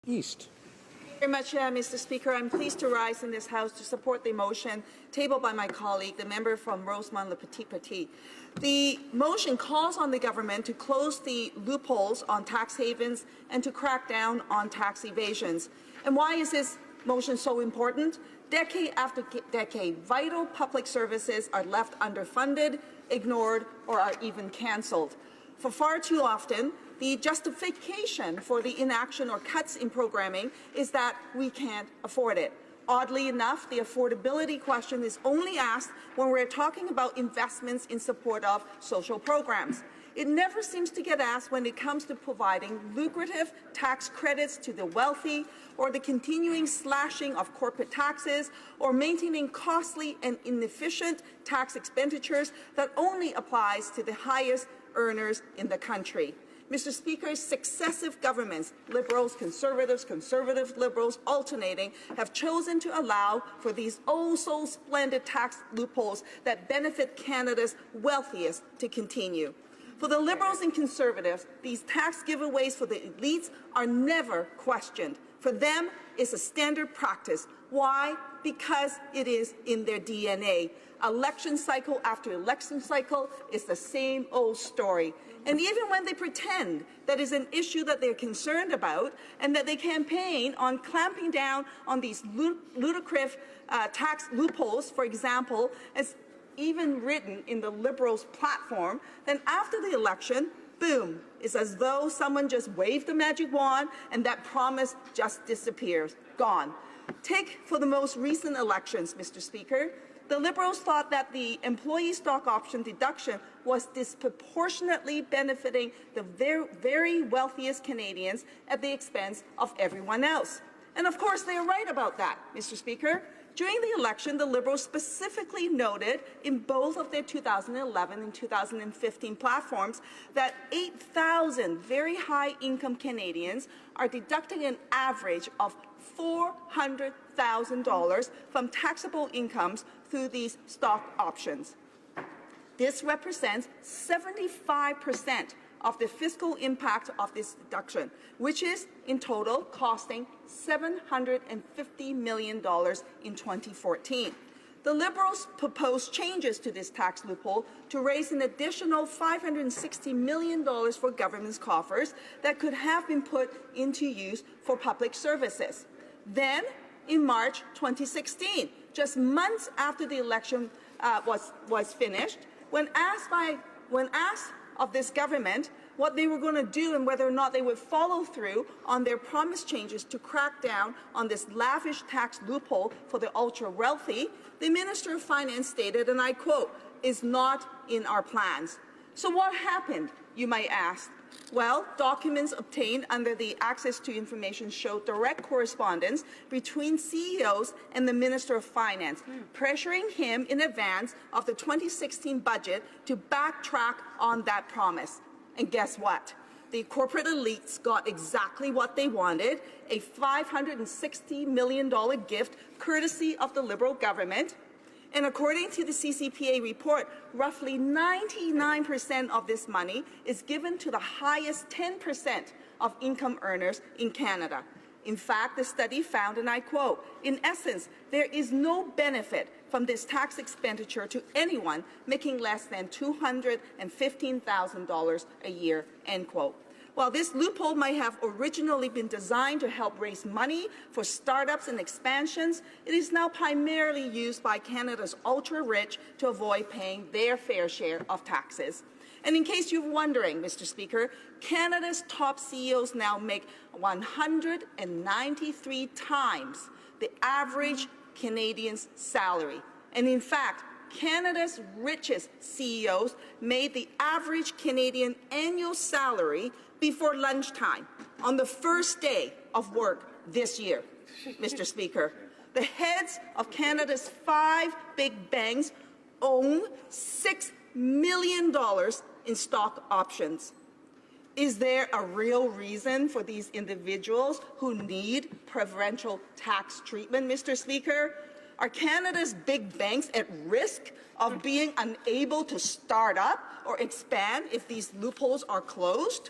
East. Very much, Mr. Speaker. I'm pleased to rise in this House to support the motion tabled by my colleague, the member from Rosemont-Le Petit. The motion calls on the government to close the loopholes on tax havens and to crack down on tax evasions. And why is this motion so important? Decade after decade, vital public services are left underfunded, ignored, or are even cancelled. For far too often, the justification for the inaction or cuts in programming is that we can't afford it. Oddly enough, the affordability question is only asked when we're talking about investments in support of social programs. It never seems to get asked when it comes to providing lucrative tax credits to the wealthy, or the continuing slashing of corporate taxes, or maintaining costly and inefficient tax expenditures that only applies to the highest earners in the country. Mr. Speaker, successive governments, Liberals, Conservatives, Liberals, alternating, have chosen to allow for these oh-so-splendid tax loopholes that benefit Canada's wealthiest to continue. For the Liberals and Conservatives, these tax giveaways for the elites are never questioned. For them, it's a standard practice. Why? Because it is in their DNA. Election cycle after election cycle is the same old story. And even when they pretend that is an issue that they're concerned about and that they campaign on clamping down on these ludicrous tax loopholes, for example, as even written in the Liberals' platform, then after the election, boom, it's as though someone just waved the magic wand and that promise just disappears, gone. Take for the most recent elections, Mr. Speaker. The Liberals thought that the employee stock option deduction was disproportionately benefiting the very wealthiest Canadians at the expense of everyone else. And of course, they are right about that, Mr. Speaker. During the election, the Liberals specifically noted in both of their 2011 and 2015 platforms that 8,000 very high-income Canadians are deducting an average of $400,000 from taxable incomes through these stock options. This represents 75% of the fiscal impact of this deduction, which is in total costing $750 million in 2014. The Liberals proposed changes to this tax loophole to raise an additional $560 million for government's coffers that could have been put into use for public services. Then, in March 2016, just months after the election was finished, when asked of this government what they were going to do and whether or not they would follow through on their promised changes to crack down on this lavish tax loophole for the ultra-wealthy, the Minister of Finance stated, and I quote, "is not in our plans." So what happened, you might ask? Well, documents obtained under the Access to Information show direct correspondence between CEOs and the Minister of Finance, pressuring him in advance of the 2016 budget to backtrack on that promise. And guess what? The corporate elites got exactly what they wanted, a $560 million gift courtesy of the Liberal government. And according to the CCPA report, roughly 99% of this money is given to the highest 10% of income earners in Canada. In fact, the study found, and I quote, "In essence, there is no benefit from this tax expenditure to anyone making less than $215,000 a year," end quote. While this loophole might have originally been designed to help raise money for startups and expansions, it is now primarily used by Canada's ultra-rich to avoid paying their fair share of taxes. And in case you're wondering, Mr. Speaker, Canada's top CEOs now make 193 times the average Canadian's salary. And in fact, Canada's richest CEOs made the average Canadian annual salary before lunchtime on the first day of work this year, Mr. Speaker. The heads of Canada's 5 big banks own $6 million in stock options. Is there a real reason for these individuals who need preferential tax treatment, Mr. Speaker? Are Canada's big banks at risk of being unable to start up or expand if these loopholes are closed?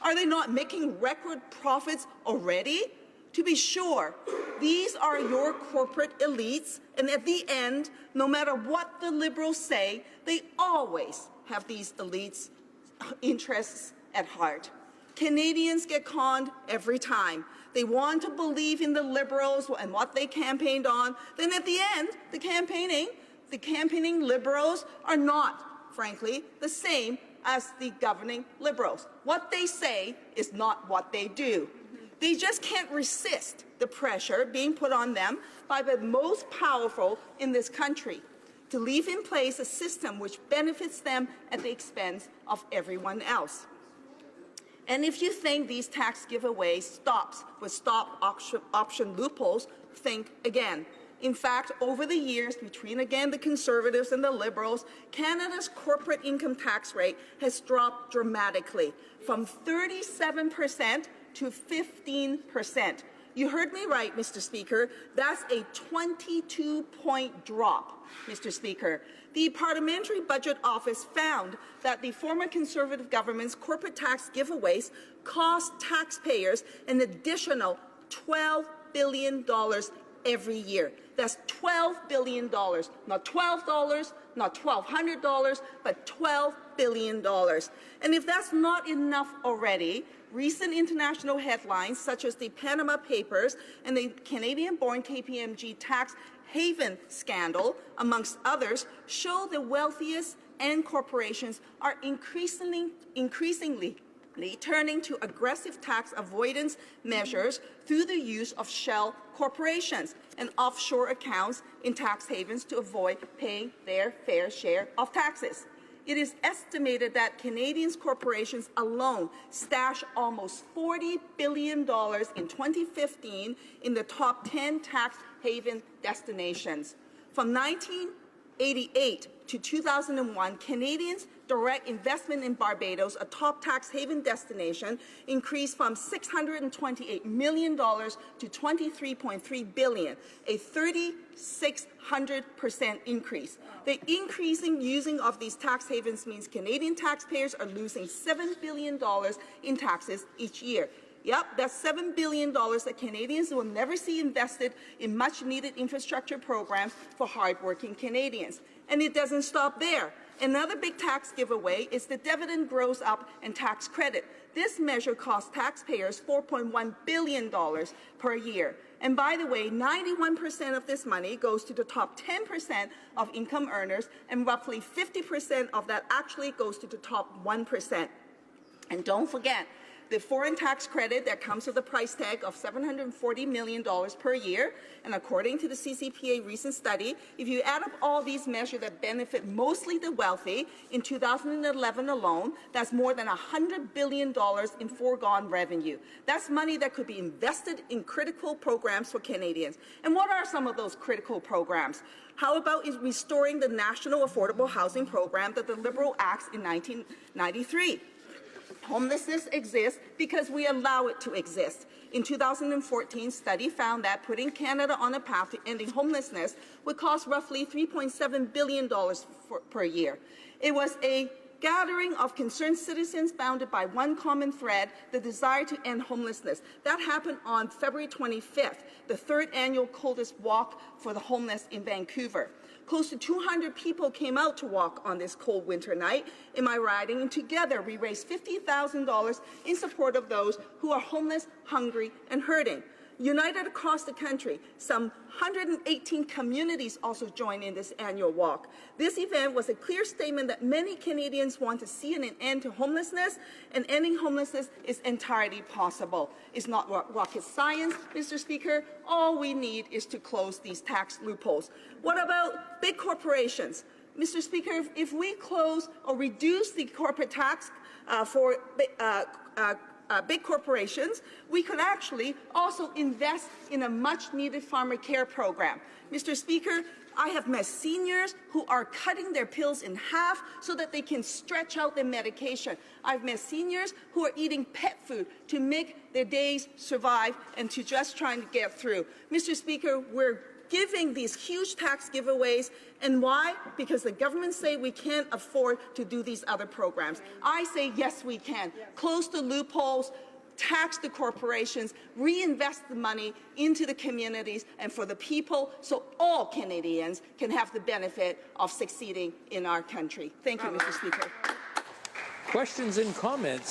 Are they not making record profits already? To be sure, these are your corporate elites, and at the end, no matter what the Liberals say, they always have these elites' interests at heart. Canadians get conned every time. They want to believe in the Liberals and what they campaigned on. Then at the end, the campaigning Liberals are not, frankly, the same as the governing Liberals. What they say is not what they do. They just can't resist the pressure being put on them by the most powerful in this country to leave in place a system which benefits them at the expense of everyone else. And if you think these tax giveaways stops with stop option loopholes, think again. In fact, over the years, between, again, the Conservatives and the Liberals, Canada's corporate income tax rate has dropped dramatically, from 37% to 15%. You heard me right, Mr. Speaker. That's a 22-point drop, Mr. Speaker. The Parliamentary Budget Office found that the former Conservative government's corporate tax giveaways cost taxpayers an additional $12 billion every year. That's $12 billion, not $12, not $1,200, but $12 billion. And if that's not enough already, recent international headlines such as the Panama Papers and the Canadian-born KPMG tax haven scandal, amongst others, show the wealthiest and corporations are increasingly turning to aggressive tax avoidance measures through the use of shell corporations and offshore accounts in tax havens to avoid paying their fair share of taxes. It is estimated that Canadian corporations alone stashed almost $40 billion in 2015 in the top 10 tax haven destinations. From 1988 to 2001, Canadians' direct investment in Barbados, a top tax haven destination, increased from $628 million to $23.3 billion, a 3,600% increase. The increasing using of these tax havens means Canadian taxpayers are losing $7 billion in taxes each year. Yep, that's $7 billion that Canadians will never see invested in much-needed infrastructure programs for hardworking Canadians. And it doesn't stop there. Another big tax giveaway is the dividend grows up and tax credit. This measure costs taxpayers $4.1 billion per year. And by the way, 91% of this money goes to the top 10% of income earners, and roughly 50% of that actually goes to the top 1%. And don't forget, the foreign tax credit that comes with a price tag of $740 million per year. And according to the CCPA recent study, if you add up all these measures that benefit mostly the wealthy, in 2011 alone, that's more than $100 billion in foregone revenue. That's money that could be invested in critical programs for Canadians. And what are some of those critical programs? How about restoring the National Affordable Housing Program that the Liberal axed in 1993? Homelessness exists because we allow it to exist. In 2014, study found that putting Canada on a path to ending homelessness would cost roughly $3.7 billion per year. It was a gathering of concerned citizens bounded by one common thread, the desire to end homelessness. That happened on February 25th, the third annual coldest walk for the homeless in Vancouver. Close to 200 people came out to walk on this cold winter night in my riding, and together we raised $50,000 in support of those who are homeless, hungry, and hurting. United across the country, some 118 communities also joined in this annual walk. This event was a clear statement that many Canadians want to see an end to homelessness, and ending homelessness is entirely possible. It's not rocket science, Mr. Speaker. All we need is to close these tax loopholes. What about big corporations? Mr. Speaker, if we close or reduce the corporate tax for big corporations, we could actually also invest in a much-needed farmer care program. Mr. Speaker, I have met seniors who are cutting their pills in half so that they can stretch out their medication. I've met seniors who are eating pet food to make their days survive and to just trying to get through. Mr. Speaker, we're giving these huge tax giveaways. And why? Because the government say we can't afford to do these other programs. I say yes, we can. Close the loopholes, tax the corporations, reinvest the money into the communities and for the people, so all Canadians can have the benefit of succeeding in our country. Thank you, Mr. Speaker. Questions and comments?